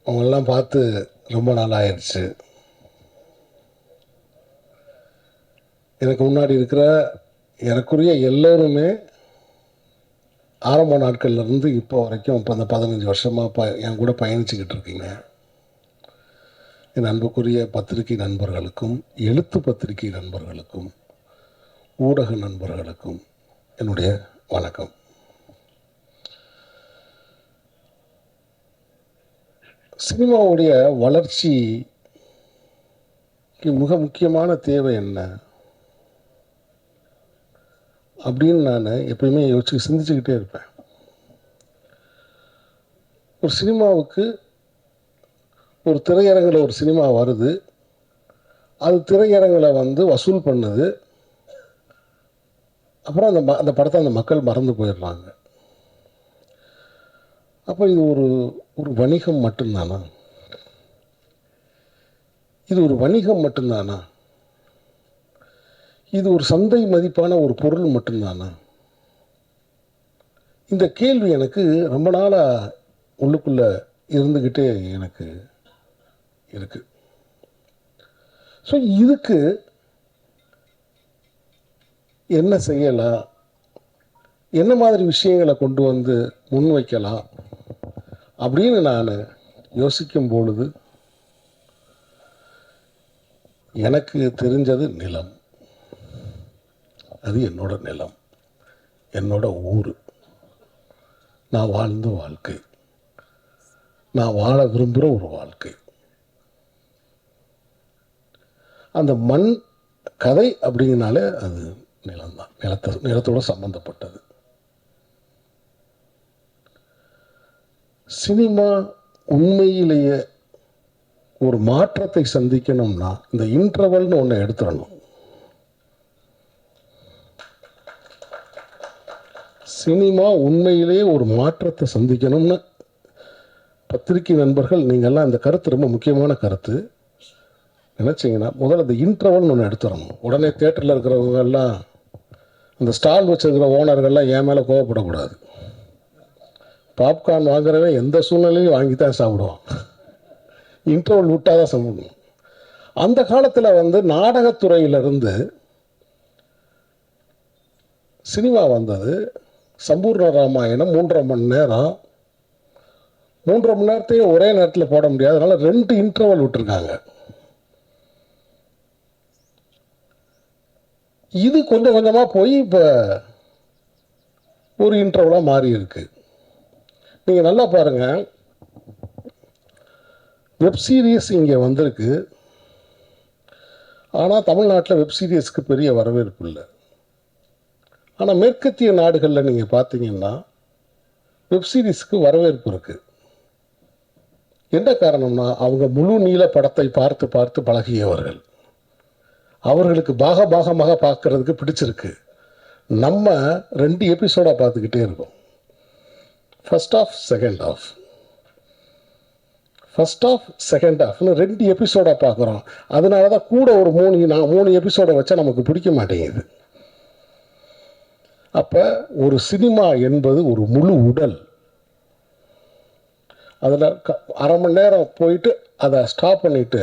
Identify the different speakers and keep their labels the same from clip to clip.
Speaker 1: அவங்களெல்லாம் பார்த்து ரொம்ப நாள் ஆயிடுச்சு. எனக்கு முன்னாடி இருக்கிற எனக்குரிய எல்லோருமே ஆரம்ப நாட்கள்லேருந்து இப்போ வரைக்கும் இப்போ அந்த 15 வருஷமாக என் கூட பயணிச்சுக்கிட்டு இருக்கீங்க. என் அன்புக்குரிய பத்திரிகை நண்பர்களுக்கும், எழுத்து பத்திரிகை நண்பர்களுக்கும், ஊடக நண்பர்களுக்கும் என்னுடைய வணக்கம். சினிமாவுடைய வளர்ச்சிக்கு மிக முக்கியமான தேவை என்ன அப்படின்னு நான் எப்பயுமே சிந்திச்சுக்கிட்டே இருப்பேன். ஒரு சினிமாவுக்கு ஒரு திரையரங்கில் ஒரு சினிமா வருது, அது திரையரங்கில் வசூல் பண்ணுது, அப்புறம் அந்த படத்தை அந்த மக்கள் மறந்து போயிடுறாங்க. அப்போ இது ஒரு வணிகம் மட்டும்தானா? இது ஒரு வணிகம் மட்டும்தானா? இது ஒரு சந்தை மதிப்பான ஒரு பொருள் மட்டும்தானா? இந்த கேள்வி எனக்கு ரொம்ப நாளாக உள்ளுக்குள்ளே இருந்துக்கிட்டே எனக்கு இருக்கு. ஸோ இதுக்கு என்ன செய்யலாம், என்ன மாதிரி விஷயங்களை கொண்டு வந்து முன்வைக்கலாம் அப்படின்னு நான் யோசிக்கும் பொழுது எனக்கு தெரிஞ்சது நிலம். அது என்னோட நிலம், என்னோட ஊர், நான் வாழ்ந்த வாழ்க்கை, நான் வாழ விரும்புகிற ஒரு வாழ்க்கை. அந்த மண் கதை அப்படிங்கனாலே அது நிலம்தான், நிலத்தோட சம்பந்தப்பட்டது. சினிமா உண்மையிலேயே ஒரு மாற்றத்தை சந்திக்கணும்னா இந்த இன்டர்வல்னு ஒன்று எடுத்துடணும். சினிமா உண்மையிலேயே ஒரு மாற்றத்தை சந்திக்கணும்னு பத்திரிகை நண்பர்கள் நீங்கள்லாம் இந்த கருத்து ரொம்ப முக்கியமான கருத்து நினச்சிங்கன்னா முதல்ல இந்த இன்டர்வல்னு ஒன்று எடுத்துடணும். உடனே தேட்டரில் இருக்கிறவங்க எல்லாம், அந்த ஸ்டால் வச்சுருக்கிற ஓனர்கள்லாம் என் மேலே கோவப்படக்கூடாது. பாப்கார்ன் வாங்குறவே எந்த சூழ்நிலையும் வாங்கி தான் சாப்பிடுவான், இன்டர்வல் விட்டால் தான் சாப்பிடணும். அந்த காலத்தில் நாடகத்துறையிலிருந்து சினிமா வந்தது. சம்பூர்ண ராமாயணம் 3.5 மணி நேரம், 3.5 மணி நேரத்தையும் ஒரே நேரத்தில் போட முடியாது, அதனால் 2 இன்டர்வல் விட்டுருக்காங்க. இது கொஞ்சம் கொஞ்சமாக போய் இப்போ ஒரு இன்டர்வலாக மாறி இருக்கு. நீங்கள் நல்லா பாருங்கள், வெப் சீரிஸ் இங்கே வந்திருக்கு, ஆனால் தமிழ்நாட்டில் வெப் சீரிஸ்க்கு பெரிய வரவேற்பு இல்லை. ஆனால் மேற்கத்திய நாடுகளில் நீங்கள் பார்த்தீங்கன்னா வெப் சீரிஸ்க்கு வரவேற்பு இருக்குது. என்ன காரணம்னா அவங்க முழு நீள படத்தை பார்த்து பார்த்து பழகியவர்கள், அவர்களுக்கு பாகமாக பார்க்கறதுக்கு பிடிச்சிருக்கு. நம்ம 2 எபிசோடாக பார்த்துக்கிட்டே இருக்கோம், first half second half, first half second ஆஃப்னு 2 எபிசோடாக பார்க்குறோம். அதனால தான் கூட ஒரு 3 எபிசோடை வச்சா நமக்கு பிடிக்க மாட்டேங்குது. அப்போ ஒரு சினிமா என்பது ஒரு முழு உடல். அதில் அரை மணி நேரம் போயிட்டு அதை ஸ்டாப் பண்ணிவிட்டு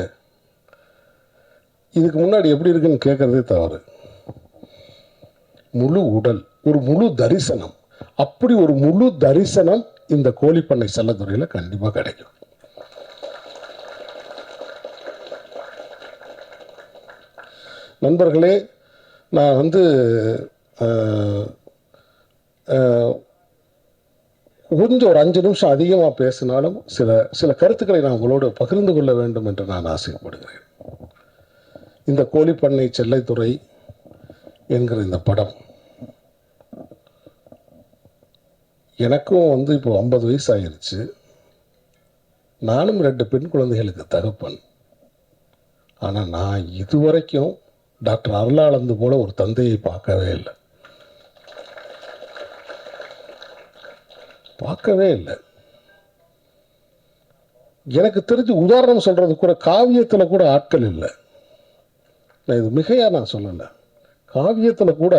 Speaker 1: இதுக்கு முன்னாடி எப்படி இருக்குன்னு கேட்குறதே தவறு. முழு உடல், ஒரு முழு தரிசனம். அப்படி ஒரு முழு தரிசனம் இந்த கோழிப்பண்ணை செல்லத்துறையில் கண்டிப்பாக கிடைக்கும். நண்பர்களே, நான் கொஞ்சம் ஒரு 5 நிமிஷம் அதிகமாக பேசினாலும் சில கருத்துக்களை நான் உங்களோடு பகிர்ந்து கொள்ள வேண்டும் என்று நான் ஆசைப்படுகிறேன். இந்த கோழிப்பண்ணை செல்லத்துறை என்கிற இந்த படம் எனக்கும் இப்போ 50 வயசு ஆகிருச்சு. நானும் 2 பெண் குழந்தைகளுக்கு தகப்பன். ஆனால் நான் இதுவரைக்கும் டாக்டர் அருளானந்து போல ஒரு தந்தையை பார்க்கவே இல்லை. எனக்கு தெரிஞ்சு உதாரணம் சொல்றது கூட காவியத்தில் கூட ஆட்கள் இல்லை. நான் இது மிகையா நான் சொல்லலை. காவியத்தில் கூட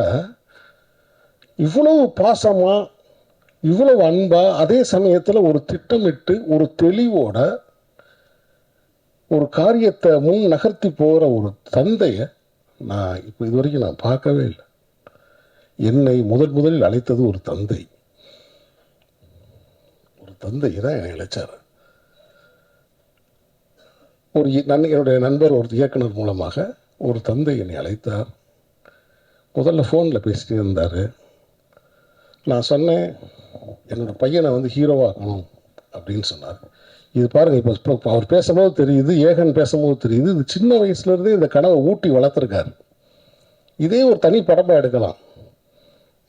Speaker 1: இவ்வளவு பாசமாக, இவ்வளவு அன்பாக, அதே சமயத்தில் ஒரு திட்டமிட்டு ஒரு தெளிவோட ஒரு காரியத்தை முன் நகர்த்தி போகிற ஒரு தந்தையை நான் இப்போ இது வரைக்கும் நான் பார்க்கவே இல்லை. என்னை முதலில் அழைத்தது ஒரு தந்தை. ஒரு தந்தை தான் என்னை அழைச்சார். என்னுடைய நண்பர் ஒரு இயக்குனர் மூலமாக ஒரு தந்தை என்னை அழைத்தார். முதல்ல ஃபோனில் பேசிட்டு இருந்தார். நான் சொன்னேன், என்னோடய பையனை வந்து ஹீரோவாக்கணும் அப்படின்னு சொன்னார். இது பாருங்கள், இப்போ அவர் பேசும்போது தெரியுது, ஏகன் பேசும்போது தெரியுது, இது சின்ன வயசுலேருந்தே இந்த கனவை ஊட்டி வளர்த்துருக்காரு. இதே ஒரு தனி படமாக எடுக்கலாம்,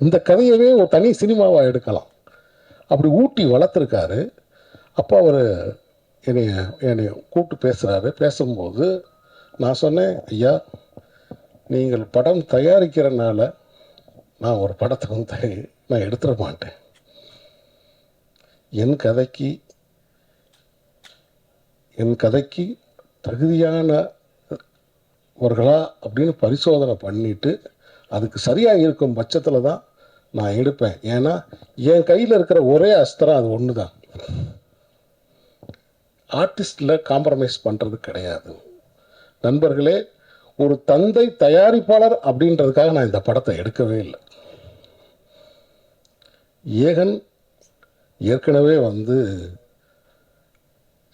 Speaker 1: இந்த கதையவே ஒரு தனி சினிமாவாக எடுக்கலாம். அப்படி ஊட்டி வளர்த்துருக்காரு. அப்போ அவர் என்னை கூப்பிட்டு பேசுகிறாரு. பேசும்போது நான் சொன்னேன், ஐயா, நீங்கள் படம் தயாரிக்கிறனால நான் ஒரு படத்தை வந்து நான் எடுத்துட மாட்டேன். என் கதைக்கு தகுதியானவர்களா அப்படின்னு பரிசோதனை பண்ணிட்டு அதுக்கு சரியாக இருக்கும் பட்சத்தில் தான் நான் எடுப்பேன். ஏன்னா என் கையில் இருக்கிற ஒரே அஸ்திரம் அது ஒன்று தான். ஆர்டிஸ்டில் காம்ப்ரமைஸ் பண்ணுறது கிடையாது. நண்பர்களே, ஒரு தந்தை தயாரிப்பாளர் அப்படின்றதுக்காக நான் இந்த படத்தை எடுக்கவே இல்லை. ஏகன் ஏற்கனவே வந்து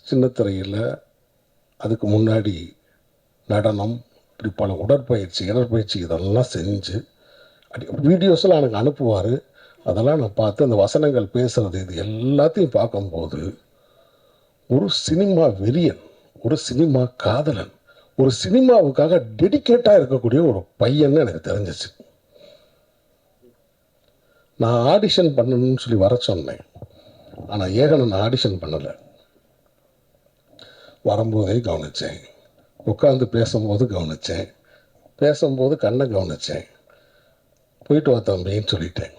Speaker 1: சின்னத்திரையில், அதுக்கு முன்னாடி நடனம், இப்படி பல உடற்பயிற்சி இடற்பயிற்சி இதெல்லாம் செஞ்சு வீடியோஸெல்லாம் எனக்கு அனுப்புவார். அதெல்லாம் நான் பார்த்து அந்த வசனங்கள் பேசுகிறது இது எல்லாத்தையும் பார்க்கும்போது ஒரு சினிமா வெறியன், ஒரு சினிமா காதலன், ஒரு சினிமாவுக்காக டெடிக்கேட்டாக இருக்கக்கூடிய ஒரு பையன்னு எனக்கு தெரிஞ்சிச்சு. நான் ஆடிஷன் பண்ணணும்னு சொல்லி வர சொன்னேன். ஆனால் ஏகனை நான் ஆடிஷன் பண்ணலை. வரும்போதே கவனித்தேன், உட்காந்து பேசும்போது கவனித்தேன், பேசும்போது கண்ணை கவனித்தேன். போயிட்டு வா தம்பின்னு சொல்லிட்டேன்.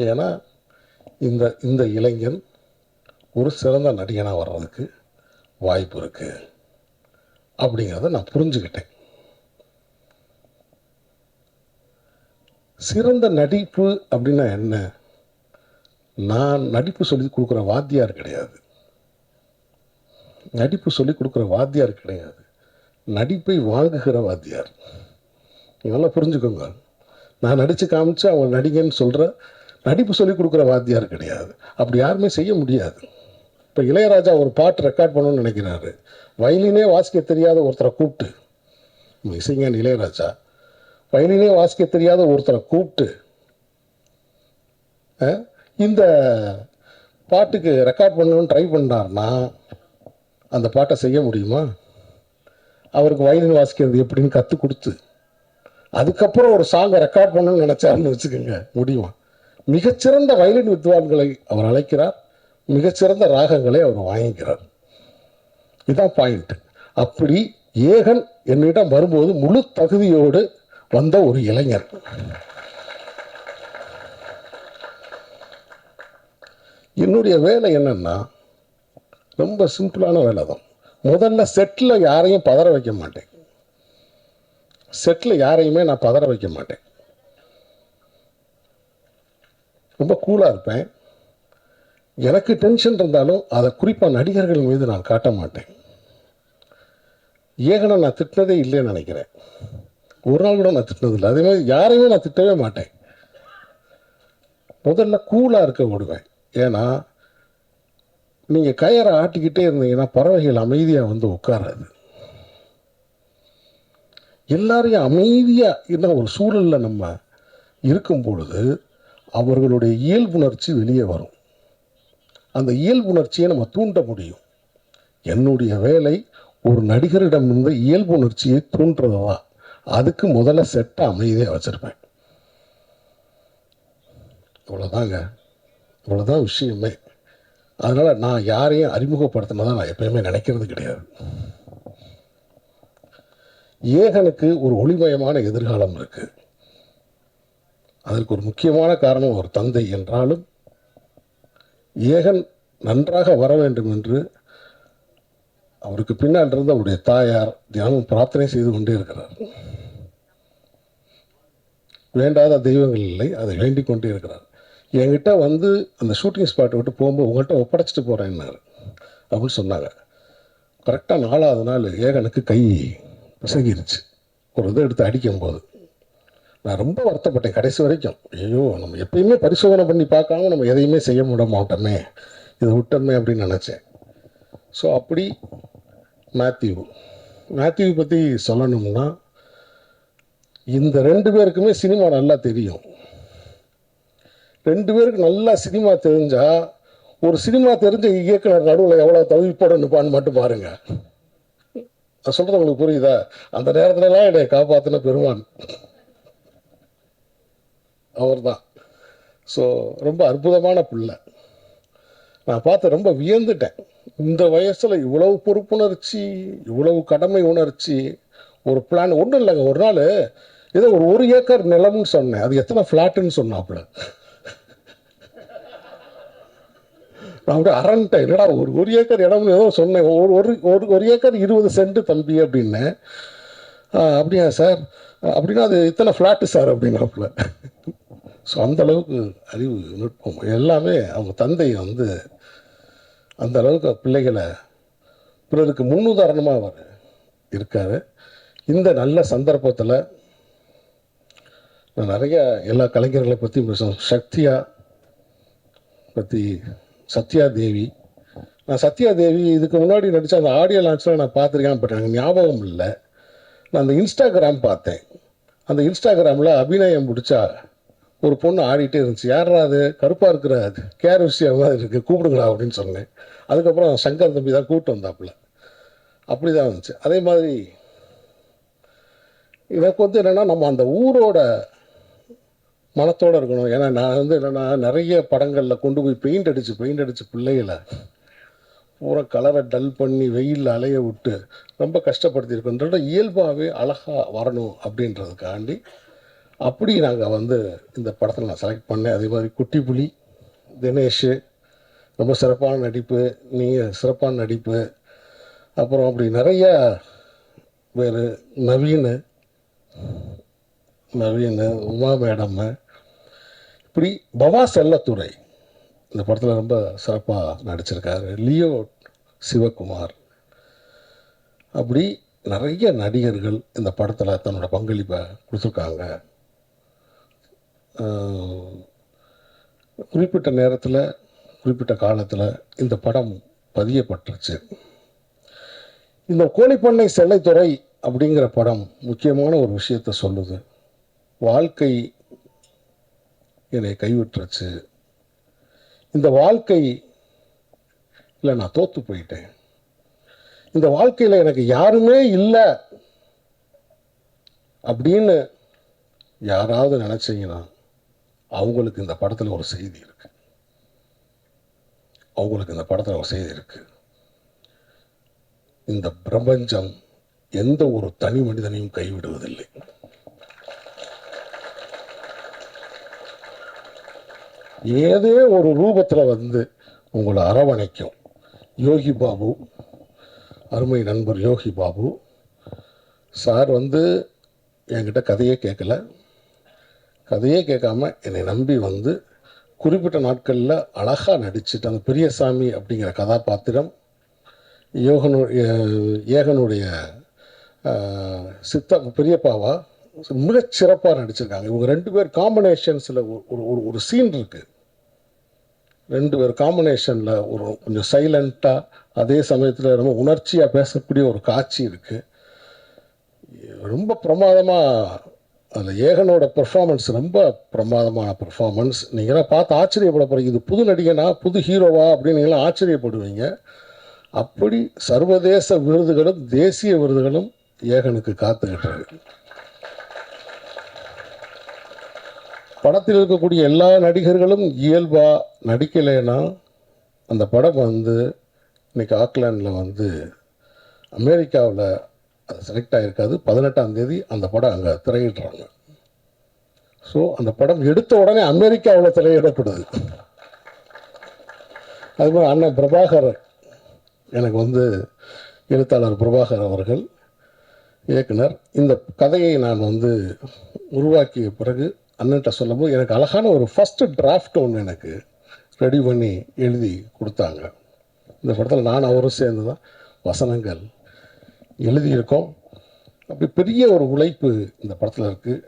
Speaker 1: ஏன்னா இந்த இளைஞன் ஒரு சிறந்த நடிகனாக வர்றதுக்கு வாய்ப்பு இருக்குது அப்படிங்கிறத நான் புரிஞ்சுக்கிட்டேன். சிறந்த நடிப்பு அப்படின்னா என்ன? நான் நடிப்பு சொல்லி கொடுக்குற வாத்தியார் கிடையாது. நடிப்பு சொல்லி கொடுக்குற வாத்தியார் கிடையாது, நடிப்பை வாங்குகிற வாத்தியார். இதெல்லாம் புரிஞ்சுக்கோங்க. நான் நடித்து காமிச்சு அவங்க நடிகன்னு சொல்கிற நடிப்பு சொல்லி கொடுக்குற வாத்தியார் கிடையாது. அப்படி யாருமே செய்ய முடியாது. இப்போ இளையராஜா ஒரு பாட்டு ரெக்கார்ட் பண்ணணும்னு நினைக்கிறாரு. வயலினே வாசிக்க தெரியாத ஒருத்தரை கூப்பிட்டு, இசைஞானி இளையராஜா வயலினே வாசிக்க தெரியாத ஒருத்தரை கூப்பிட்டு இந்த பாட்டுக்கு ரெக்கார்ட் பண்ணணும்னு ட்ரை பண்ணார்னா அந்த பாட்டை செய்ய முடியுமா? அவருக்கு வயலின் வாசிக்கிறது எப்படின்னு கற்றுக் கொடுத்து அதுக்கப்புறம் ஒரு சாங்கை ரெக்கார்ட் பண்ணணும்னு நினச்சாருன்னு வச்சுக்கோங்க, முடியுமா? மிகச்சிறந்த வயலின் வித்வான்களை அவர் அழைக்கிறார், மிகச்சிறந்த ராகங்களை அவர் வாங்கிக்கிறார். இதுதான் பாயிண்ட். அப்படி ஏகன் என்னிடம் வரும்போது முழு தகுதியோடு வந்த ஒரு இளைஞர். என்னுடைய வேலை என்னன்னா ரொம்ப சிம்பிளான வேலை தான். முதல்ல செட்டில் யாரையும் பதற வைக்க மாட்டேன். செட்டில் யாரையுமே நான் பதற வைக்க மாட்டேன். ரொம்ப கூலாக இருப்பேன். எனக்கு டென்ஷன் இருந்தாலும் அதை குறிப்பாக நடிகர்கள் மீது நான் காட்ட மாட்டேன். ஏகனை நான் திட்டினதே இல்லைன்னு நினைக்கிறேன். ஒரு நாள் கூட நான் திட்டினது இல்லை. அதே மாதிரி யாரையுமே நான் திட்டவே மாட்டேன். முதல்ல கூலாக இருக்க விடுவேன். ஏன்னா நீங்கள் கயரை ஆட்டிக்கிட்டே இருந்தீங்கன்னா பறவைகள் அமைதியாக வந்து உட்காராது. எல்லாரையும் அமைதியாக என்ன ஒரு சூழலில் நம்ம இருக்கும் பொழுது அவர்களுடைய இயல்புணர்ச்சி வெளியே வரும். அந்த இயல்புணர்ச்சியை நம்ம தூண்ட முடியும். என்னுடைய வேலை ஒரு நடிகரிடம் இருந்த இயல்புணர்ச்சியை தூண்டுறது தான். அதுக்கு முதல்ல செட்டை அமைதியாக வச்சுருப்பேன். இவ்வளோதாங்க, இவ்வளோதான் விஷயமே. அதனால் நான் யாரையும் அறிமுகப்படுத்தினதான் நான் எப்பயுமே நினைக்கிறது கிடையாது. ஏகனுக்கு ஒரு ஒளிமயமான எதிர்காலம் இருக்குது. அதற்கு ஒரு முக்கியமான காரணம் ஒரு தந்தை என்றாலும் ஏகன் நன்றாக வர வேண்டும் என்று அவருக்கு பின்னால் இருந்து அவருடைய தாயார் தினமும் பிரார்த்தனை செய்து கொண்டே இருக்கிறார். வேண்டாத தெய்வங்கள் இல்லை, அதை வேண்டிக் கொண்டே இருக்கிறார். என்கிட்ட வந்து அந்த ஷூட்டிங் ஸ்பாட்டை விட்டு போகும்போது உங்கள்கிட்ட ஒப்படைச்சிட்டு போகிறேன்னாரு அப்படின்னு சொன்னாங்க. கரெக்டாக 4வது நாள் ஏகனுக்கு கை பிசங்கிருச்சு ஒரு இதை எடுத்து அடிக்கும்போது. நான் ரொம்ப வருத்தப்பட்டேன் கடைசி வரைக்கும். ஐயோ, நம்ம எப்பயுமே பரிசோதனை பண்ணி பார்க்காம நம்ம எதையுமே செய்ய விட மாட்டோமே, இதை விட்டோமே அப்படின்னு நினச்சேன். ஸோ அப்படி மேத்யூ பற்றி சொல்லணும்னா, இந்த 2 பேருக்குமே சினிமா நல்லா தெரியும். 2 பேருக்கு நல்லா சினிமா தெரிஞ்சால் ஒரு சினிமா தெரிஞ்ச இயக்குனர் நடுவில் எவ்வளோ தவிப்போட நிற்பான்னு மட்டும் பாருங்க. நான் சொல்கிறது உங்களுக்கு புரியுதா? அந்த நேரத்துலலாம் என்னை காப்பாற்றின பெருமான் அவர் தான். ஸோ ரொம்ப அற்புதமான பிள்ளை. நான் பார்த்து ரொம்ப வியந்துட்டேன். இந்த வயசில் இவ்வளவு பொறுப்புணர்ச்சி, இவ்வளவு கடமை உணர்ச்சி, ஒரு பிளான் ஒன்றும் இல்லைங்க. ஒரு நாள் ஏதோ ஒரு 1 ஏக்கர் நிலம்னு சொன்னேன், அது எத்தனை ஃப்ளாட்டுன்னு சொன்னாப்புல. நான் அப்படியே அரண்டேன். என்னடா ஒரு ஏக்கர் இடம்னு ஏதோ சொன்னேன். ஒரு ஏக்கர் 20 சென்ட் தம்பி அப்படின்னேன். அப்படியா சார், அப்படின்னா அது இத்தனை ஃப்ளாட்டு சார் அப்படின்னாப்புல. ஸோ அந்தளவுக்கு அறிவு நுட்பம் எல்லாமே அவங்க தந்தை வந்து அந்த அளவுக்கு பிள்ளைகளை பிறருக்கு முன்னுதாரணமாக அவர் இருக்கார். இந்த நல்ல சந்தர்ப்பத்தில் நான் நிறைய எல்லா கலைஞர்களை பற்றி பேசுவேன். சத்யா தேவி. நான் சத்யா தேவி இதுக்கு முன்னாடி நடித்த அந்த ஆடியோ லான்ச்சில் நான் பார்த்துருக்கேன், பட் எனக்கு ஞாபகம் இல்லை. நான் அந்த இன்ஸ்டாகிராம் பார்த்தேன். அந்த இன்ஸ்டாகிராமில் அபிநயம் பிடிச்சா ஒரு பொண்ணு ஆடிட்டே இருந்துச்சு. யாரா அது, கருப்பாக இருக்கிற கேர் விஷயம் மாதிரி இருக்குது, கூப்பிடுங்களா அப்படின்னு சொன்னேன். அதுக்கப்புறம் சங்கர் தம்பி தான் கூப்பிட்டு வந்தாப்புல. அப்படி தான் இருந்துச்சு. அதே மாதிரி எனக்கு வந்து என்னென்னா, நம்ம அந்த ஊரோட மனத்தோடு இருக்கணும். ஏன்னா நான் வந்து என்னென்னா, நிறைய படங்களில் கொண்டு போய் பெயிண்ட் அடித்து பிள்ளைகளை பூரா கலரை டல் பண்ணி வெயிலில் அலைய விட்டு ரொம்ப கஷ்டப்படுத்தியிருக்கோன்ற இயல்பாகவே அழகாக வரணும் அப்படின்றதுக்காண்டி அப்படி நாங்கள் வந்து இந்த படத்தில் நான் செலக்ட் பண்ணேன். அதே மாதிரி குட்டி புலி, தினேஷ் ரொம்ப சிறப்பான நடிப்பு, நீங்கள் சிறப்பான நடிப்பு, அப்புறம் அப்படி நிறையா வேறு நவீன், உமா மேடம், இப்படி பவா செல்லத்துறை இந்த படத்தில் ரொம்ப சிறப்பாக நடிச்சிருக்காரு. லியோ சிவகுமார், அப்படி நிறைய நடிகர்கள் இந்த படத்தில் தன்னோட பங்களிப்பை கொடுத்துருக்காங்க. குறிப்பிட்ட நேரத்தில் குறிப்பிட்ட காலத்தில் இந்த படம் பதியப்பட்டுருச்சு. இந்த கோழிப்பண்ணை செல்லைத்துறை அப்படிங்கிற படம் முக்கியமான ஒரு விஷயத்தை சொல்லுது. வாழ்க்கை என்னை கைவிட்டுருச்சு, இந்த வாழ்க்கை இல்லை, நான் தோற்று போயிட்டேன், இந்த வாழ்க்கையில் எனக்கு யாருமே இல்லை அப்படின்னு யாராவது நினச்சிங்கன்னா அவங்களுக்கு இந்த படத்தில் ஒரு செய்தி இருக்குது. இந்த பிரபஞ்சம் எந்த ஒரு தனி மனிதனையும் கைவிடுவதில்லை. ஏதோ ஒரு ரூபத்தில் வந்து உங்களை அரவணைக்கும். யோகி பாபு, அருமை நண்பர் யோகி பாபு சார் வந்து என்கிட்ட கதையே கேட்காம என்னை நம்பி வந்து குறிப்பிட்ட நாட்களில் அழகாக நடிச்சுட்டு அந்த பெரியசாமி அப்படிங்கிற கதாபாத்திரம் ஏகனுடைய பெரியப்பாவா மிகச்சிறப்பாக நடிச்சிருக்காங்க. இவங்க 2 பேர் காம்பினேஷன்ஸில் ஒரு சீன் இருக்குது. 2 பேர் காம்பினேஷனில் ஒரு கொஞ்சம் சைலண்ட்டாக அதே சமயத்தில் ரொம்ப உணர்ச்சியாக பேசக்கூடிய ஒரு காட்சி இருக்குது. ரொம்ப பிரமாதமாக அதில் ஏகனோட பெர்ஃபார்மன்ஸ் ரொம்ப பிரமாதமான பெர்ஃபார்மன்ஸ். நீங்களாம் பார்த்து ஆச்சரியப்பட போகிறீங்க. இது புது நடிகனா, புது ஹீரோவா அப்படின்னு நீங்களாம் ஆச்சரியப்படுவீங்க. அப்படி சர்வதேச விருதுகளும் தேசிய விருதுகளும் ஏகனுக்கு காத்துக்கிட்டு இருக்கு. படத்தில் இருக்கக்கூடிய எல்லா நடிகர்களும் இயல்பாக நடிக்கலைன்னா அந்த படம் வந்து இன்னைக்கு ஆக்லாண்டில் வந்து அமெரிக்காவில் அது செலக்ட் ஆகிருக்காது. 18ஆம் தேதி அந்த படம் அங்கே திரையிடுறாங்க. ஸோ அந்த படம் எடுத்த உடனே அமெரிக்காவில் திரையிடப்படுது. அதுமாதிரி அண்ணன் பிரபாகர், எனக்கு வந்து எழுத்தாளர் பிரபாகர் அவர்கள் இயக்குனர், இந்த கதையை நான் வந்து உருவாக்கிய பிறகு அண்ணன்ட்ட சொல்லும்போது எனக்கு அழகான ஒரு ஃபஸ்ட்டு டிராஃப்ட் ஒன்று எனக்கு ரெடி பண்ணி எழுதி கொடுத்தாங்க. இந்த படத்தில் நான் அவரும் சேர்ந்து தான் வசனங்கள் எழுதியிருக்கோம். அப்படி பெரிய ஒரு உழைப்பு இந்த படத்தில் இருக்குது.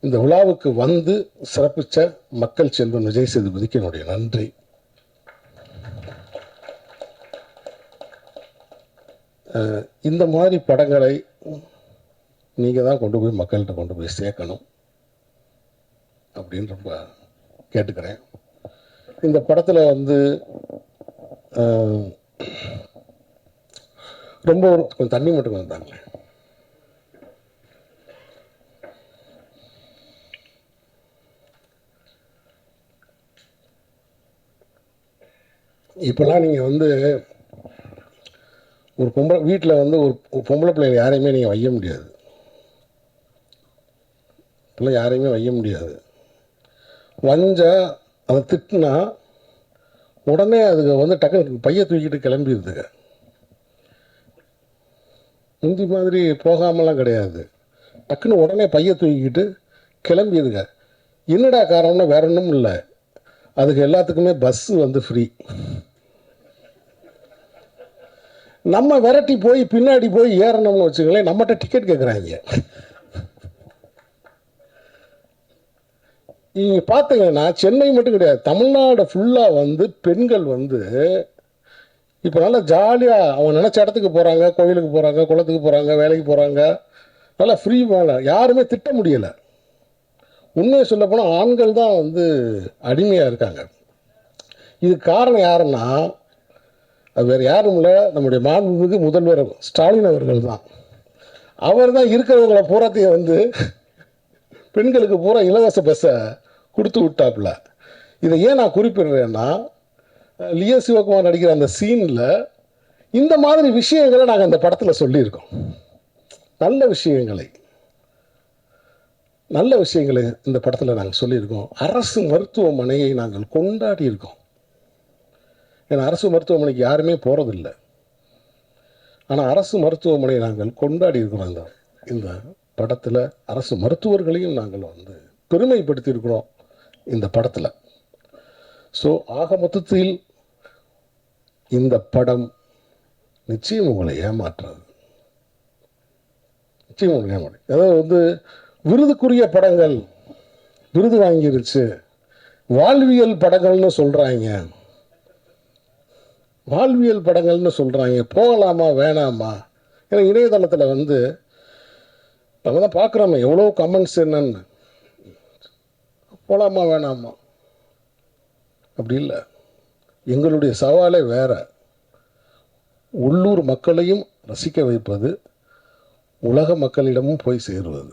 Speaker 1: இந்த விழாவுக்கு வந்து சிறப்பித்த மக்கள் செல்வன் விஜய் சேதுபதிக்கு என்னுடைய நன்றி. இந்த மாதிரி படங்களை நீங்கள் தான் கொண்டு போய் மக்கள்கிட்ட கொண்டு போய் சேர்க்கணும் அப்படின்னு ரொம்ப கேட்டுக்கிறேன். இந்த படத்தில் வந்து ரொம்ப கொஞ்சம் தண்ணி மட்டும் வந்தாங்களே. இப்போலாம் நீங்கள் வந்து ஒரு பொம்பளை வீட்டில் வந்து ஒரு பொம்பளை பிள்ளைங்க யாரையுமே நீங்கள் வைய முடியாது. இப்போலாம் யாரையுமே வைய முடியாது. வஞ்சா அதை திட்டுனா உடனே அதுக்கு வந்து டக்குனு பைய தூக்கிட்டு கிளம்பிடுதுங்க. முந்தி மாதிரி போகாமலாம் கிடையாது. டக்குன்னு உடனே பைய தூக்கிக்கிட்டு கிளம்பிடுங்க. என்னடா காரணம்னா வேற ஒன்றும் இல்லை, அதுக்கு எல்லாத்துக்குமே பஸ்ஸு வந்து ஃப்ரீ. நம்ம விரட்டி போய் பின்னாடி போய் ஏறணும்னு வச்சுக்கோங்களேன், நம்மகிட்ட டிக்கெட் கேட்குறாங்க. நீங்கள் பார்த்தீங்கன்னா சென்னை மட்டும் கிடையாது, தமிழ்நாடு ஃபுல்லாக வந்து பெண்கள் வந்து இப்போ நல்லா ஜாலியாக அவங்க நினச்ச இடத்துக்கு போகிறாங்க, கோயிலுக்கு போகிறாங்க, குளத்துக்கு போகிறாங்க, வேலைக்கு போகிறாங்க, நல்லா ஃப்ரீ மேலே யாருமே திட்ட முடியலை. உண்மையை சொல்ல போனால் ஆண்கள் தான் வந்து அடிமையாக இருக்காங்க. இது காரணம் யாருன்னா அது வேறு யாரும் இல்லை, நம்முடைய மாண்புமிகு முதல்வர் ஸ்டாலின் அவர்கள் தான். அவர் தான் இருக்கிறவங்கள பூராத்தையும் வந்து பெண்களுக்கு பூரா இலவச பஸ்ஸை கொடுத்து விட்டாப்புல. இதை ஏன் நான் குறிப்பிடுறேன்னா, லியோ சிவகுமார் நடிக்கிற அந்த சீனில் இந்த மாதிரி விஷயங்களை நாங்கள் அந்த படத்தில் சொல்லியிருக்கோம். நல்ல விஷயங்களை இந்த படத்தில் நாங்கள் சொல்லியிருக்கோம். அரசு மருத்துவமனையை நாங்கள் கொண்டாடி இருக்கோம். ஏன்னா அரசு மருத்துவமனைக்கு யாருமே போகிறதில்லை, ஆனால் அரசு மருத்துவமனையை நாங்கள் கொண்டாடி இருக்கிறோம். இந்த படத்தில் அரசு மருத்துவர்களையும் நாங்கள் வந்து பெருமைப்படுத்தியிருக்கிறோம் இந்த படத்தில். ஸோ ஆக மொத்தத்தில் இந்த படம் நிச்சயம் உங்களை ஏமாற்றாது. நிச்சயம் உங்களை ஏமாற்று. அதாவது வந்து விருதுக்குரிய படங்கள் விருது வாங்கிருச்சு, வாழ்வியல் படங்கள்னு சொல்கிறாங்க. போகலாமா வேணாமா? ஏன்னா இணையதளத்தில் வந்து நம்ம தான் பார்க்குறோமே எவ்வளோ கமெண்ட்ஸ் என்னன்னு. போகலாமா வேணாமா அப்படி இல்லை. எங்களுடைய சவாலே வேற. உள்ளூர் மக்களையும் ரசிக்க வைப்பது, உலக மக்களிடமும் போய் சேருவது.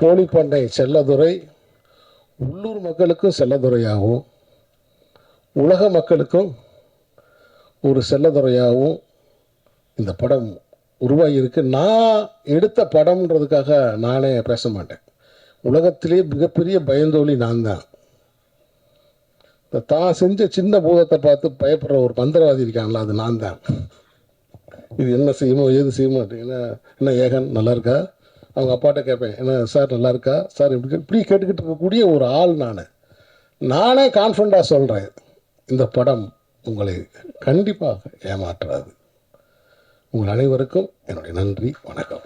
Speaker 1: கோழிப்பண்ணை செல்லதுரை உள்ளூர் மக்களுக்கும் செல்லதுரையாகவும் உலக மக்களுக்கும் ஒரு செல்லதுரையாகவும் இந்த படம் உருவாகியிருக்கு. நான் எடுத்த படம்ன்றதுக்காக நானே பேச மாட்டேன். உலகத்திலே மிகப்பெரிய பயந்தோழி நான் தான். தான் செஞ்ச சின்ன பூதத்தை பார்த்து பயப்படுற ஒரு மந்திரவாதி இருக்காங்களா, அது நான் தான். இது என்ன செய்யுமோ ஏது செய்யுமோ, என்ன ஏகன் நல்லா இருக்கா, அவங்க அப்பாட்ட கேட்பேன், என்ன சார் நல்லா இருக்கா சார், இப்படி கேட்டுக்கிட்டு இருக்கக்கூடிய ஒரு ஆள் நானே கான்ஃபிடண்டாக சொல்கிறேன், இந்த படம் உங்களை கண்டிப்பாக ஏமாற்றாது. உங்கள் அனைவருக்கும் என்னுடைய நன்றி, வணக்கம்.